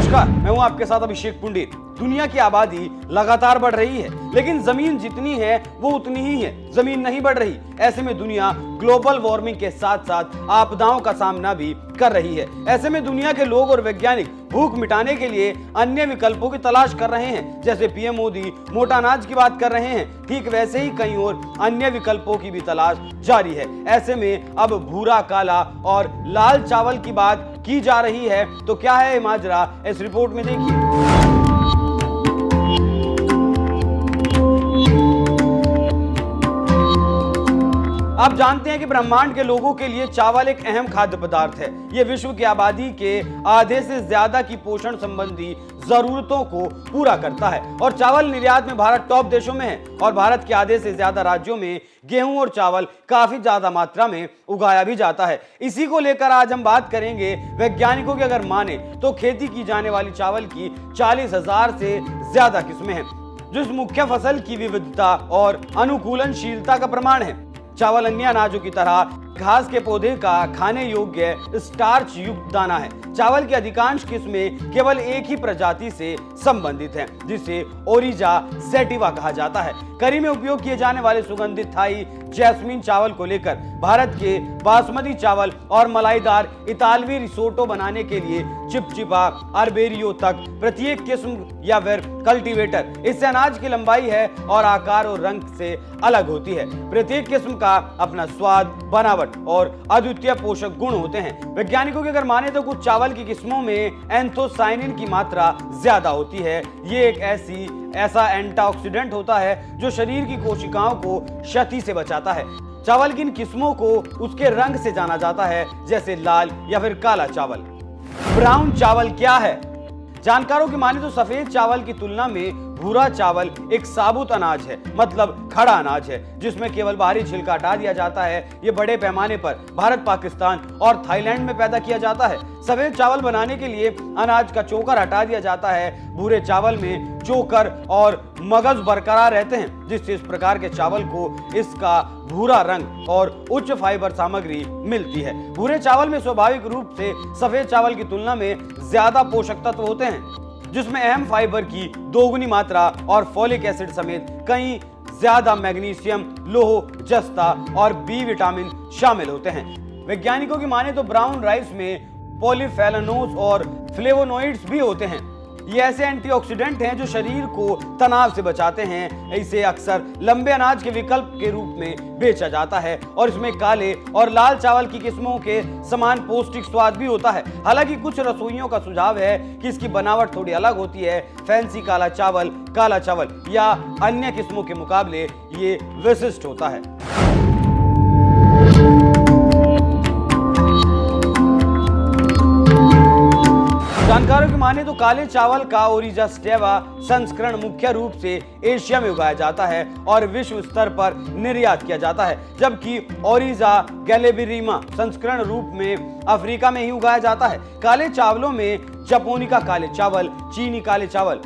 नमस्कार, मैं हूं आपके साथ अभिषेक पुंडित। दुनिया की आबादी लगातार बढ़ रही है, लेकिन जमीन जितनी है वो उतनी ही है, जमीन नहीं बढ़ रही। ऐसे में दुनिया ग्लोबल वार्मिंग के साथ साथ आपदाओं का सामना भी कर रही है। ऐसे में दुनिया के लोग और वैज्ञानिक भूख मिटाने के लिए अन्य विकल्पों की तलाश कर रहे हैं। जैसे पीएम मोदी मोटा अनाज की बात कर रहे हैं, ठीक वैसे ही कई और अन्य विकल्पों की भी तलाश जारी है। ऐसे में अब भूरा, काला और लाल चावल की बात की जा रही है। तो क्या है ये माजरा, इस रिपोर्ट में देखिए। आप जानते हैं कि ब्रह्मांड के लोगों के लिए चावल एक अहम खाद्य पदार्थ है। यह विश्व की आबादी के आधे से ज्यादा की पोषण संबंधी जरूरतों को पूरा करता है और चावल निर्यात में भारत टॉप देशों में है और भारत के आधे से ज्यादा राज्यों में गेहूं और चावल काफी ज्यादा मात्रा में उगाया भी जाता है। इसी को लेकर आज हम बात करेंगे। वैज्ञानिकों की अगर माने तो खेती की जाने वाली चावल की 40,000 से ज्यादा किस्में हैं, जो इस मुख्य फसल की विविधता और अनुकूलनशीलता का प्रमाण है। चावल अन्य अनाजों की तरह घास के पौधे का खाने योग्य स्टार्च युक्त दाना है। चावल की अधिकांश किस्में केवल एक ही प्रजाति से संबंधित हैं, जिसे ओरिजा सैटिवा कहा जाता है। करी में उपयोग किए जाने वाले सुगंधित थाई जैस्मीन चावल को लेकर भारत के बासमती चावल और मलाईदार इतालवी रिसोटो बनाने के लिए चिपचिपा अरबेरियो तक प्रत्येक किस्म या फिर कल्टीवेटर इससे अनाज की लंबाई है और आकार और रंग से अलग होती है। प्रत्येक किस्म का अपना स्वाद, बनावट और अद्वितीय पोषक गुण होते हैं। वैज्ञानिकों के अगर माने तो कुछ चावल की किस्मों में एंथोसाइनिन की मात्रा ज्यादा होती है। ये एक ऐसा एंटीऑक्सीडेंट होता है जो शरीर की कोशिकाओं को क्षति से बचाता है। चावल की इन किस्मों को उसके रंग से जाना जाता है, जैसे लाल या फिर काला चावल। ब्राउन चावल क्या है? जानकारों की माने तो सफेद चावल की तुलना में भूरा चावल एक साबुत अनाज है, मतलब खड़ा अनाज है, जिसमें केवल बाहरी छिलका हटा दिया जाता है। ये बड़े पैमाने पर भारत, पाकिस्तान और थाईलैंड में पैदा किया जाता है। सफेद चावल बनाने के लिए अनाज का चोकर हटा दिया जाता है। भूरे चावल में चोकर और मगज बरकरार रहते हैं, जिससे इस प्रकार के चावल को इसका भूरा रंग और उच्च फाइबर सामग्री मिलती है। भूरे चावल में स्वाभाविक रूप से सफेद चावल की तुलना में ज्यादा पोषक तत्व होते हैं, जिसमें अहम फाइबर की दोगुनी मात्रा और फोलिक एसिड समेत कई ज्यादा मैग्नीशियम, लौह, जस्ता और बी विटामिन शामिल होते हैं। वैज्ञानिकों की माने तो ब्राउन राइस में पॉलीफेनोल्स और फ्लेवोनॉइड्स भी होते हैं। ये ऐसे एंटीऑक्सीडेंट हैं जो शरीर को तनाव से बचाते हैं। इसे अक्सर लंबे अनाज के विकल्प के रूप में बेचा जाता है और इसमें काले और लाल चावल की किस्मों के समान पौष्टिक स्वाद भी होता है। हालांकि कुछ रसोइयों का सुझाव है कि इसकी बनावट थोड़ी अलग होती है। फैंसी काला चावल या अन्य किस्मों के मुकाबले ये विशिष्ट होता है। जानकारों की माने तो काले चावल का ओरिजा सैटिवा संस्करण मुख्य रूप से एशिया में उगाया जाता है और विश्व स्तर पर निर्यात किया जाता है, जबकि ओरिजा गैलेबिरिमा संस्करण रूप में अफ्रीका में ही उगाया जाता है। काले चावलों में जापोनिका काले चावल, चीनी काले चावल,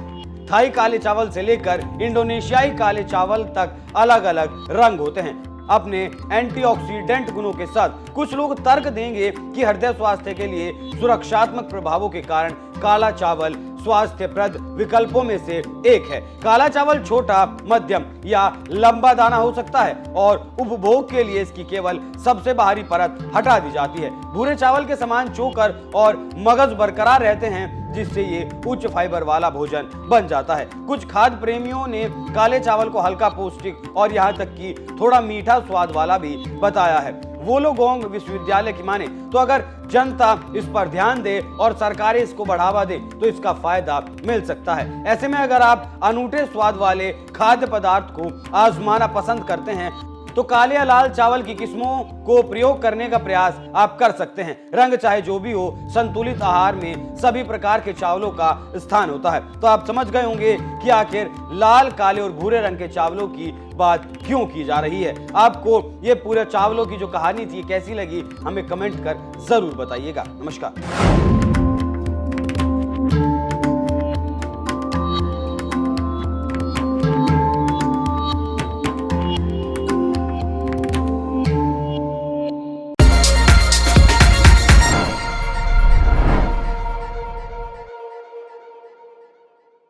थाई काले चावल से लेकर इंडोनेशियाई काले चावल तक अलग अलग रंग होते हैं। अपने एंटीऑक्सीडेंट गुणों के साथ कुछ लोग तर्क देंगे कि हृदय स्वास्थ्य के लिए सुरक्षात्मक प्रभावों के कारण काला चावल स्वास्थ्यप्रद विकल्पों में से एक है। काला चावल छोटा, मध्यम या लंबा दाना हो सकता है और उपभोग के लिए इसकी केवल सबसे बाहरी परत हटा दी जाती है। भूरे चावल के समान चोकर और मगज बरकरार रहते हैं, जिससे ये उच्च फाइबर वाला भोजन बन जाता है। कुछ खाद्य प्रेमियों ने काले चावल को हल्का, पौष्टिक और यहाँ तक कि थोड़ा मीठा स्वाद वाला भी बताया है। वोलोगोंग विश्वविद्यालय की माने तो अगर जनता इस पर ध्यान दे और सरकारें इसको बढ़ावा दे तो इसका फायदा मिल सकता है। ऐसे में अगर आप अनूठे स्वाद वाले खाद्य पदार्थ को आजमाना पसंद करते हैं तो काले या लाल चावल की किस्मों को प्रयोग करने का प्रयास आप कर सकते हैं। रंग चाहे जो भी हो, संतुलित आहार में सभी प्रकार के चावलों का स्थान होता है। तो आप समझ गए होंगे कि आखिर लाल, काले और भूरे रंग के चावलों की बात क्यों की जा रही है। आपको ये पूरे चावलों की जो कहानी थी कैसी लगी, हमें कमेंट कर जरूर बताइएगा। नमस्कार।